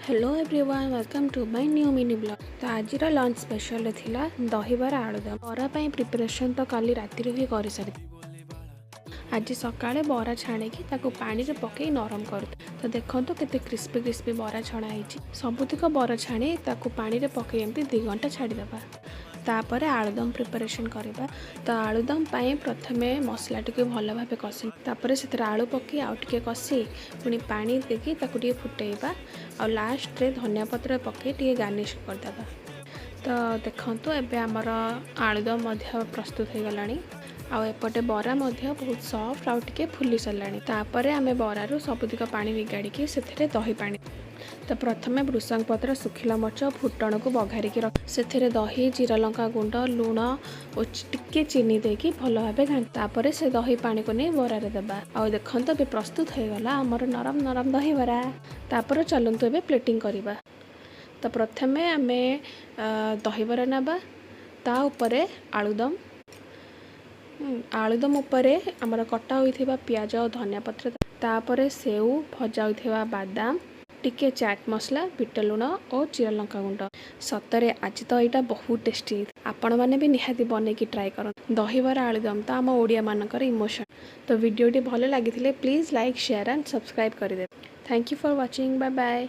Hello everyone welcome to my new mini blog. तो आज lunch special थिला दहीबरा आलुदम। बरा प्रिपरेशन तो काली राति ही कर सारी। आज सकाळे बरा छाणिकी ताको पानी रे पकई नरम कर। तो देखो केते क्रिस्पी क्रिस्पी बरा छणा होइछि। सबुतिक बरा छाणी ताको पानी रे पकई एमती 2 घंटा छाड़ी देबा। तापर आलुदम प्रिपरेशन करबा। तो आलुदम पाए प्रथमे मसला टिके भल भाबे कसी तापर से आलू पकई आउ टिके कसी पुणी पानी देकी ताको टिके फुटेइबा आ लास्ट रे धनिया पत्र पकई टिके गार्निश करदेबा। तो देखंतु एबे हमर आलुदम मध्य प्रस्तुत हो गलानी। आ एपटे बरा मध्य बहुत सॉफ्ट आउ टिके फुली सरलानी। तापर आमे बरारु सबुतिक पानी निगाड़ी की सेथिरे दही पानी। तो प्रथमे भृषंग पत्र सुखिला मर्च फुटण को बघारिकी रख से दही जीरा लंका गुंड लुण और टिके चीनी देकी भल भाव घाटापर से दही पानी को नहीं बरारे देबा। आ देखंत ए प्रस्तुत हो गला हमर नरम नरम दही बरा। तापर चलंतु ए प्लेटिंग करबा। तो प्रथमे आमे दही बरा नबा ता उपरे आलुदम आलुदम उपरे हमर कटा होइथिबा प्याज और धनिया पत्र तापर सेउ भजा होइथिबा बादाम टिके चाट मसला बिट लुण और जीरा लंका गुंड। सतरे आज तो यहाँ बहुत टेस्टी आपण मैंने भी निहाती बन की ट्राए कर। दहीबरा आलुदम तो आम ओडिया मानकर इमोशन। तो वीडियोटी भल लगी please like share and subscribe करदे। Thank you for watching. Bye bye.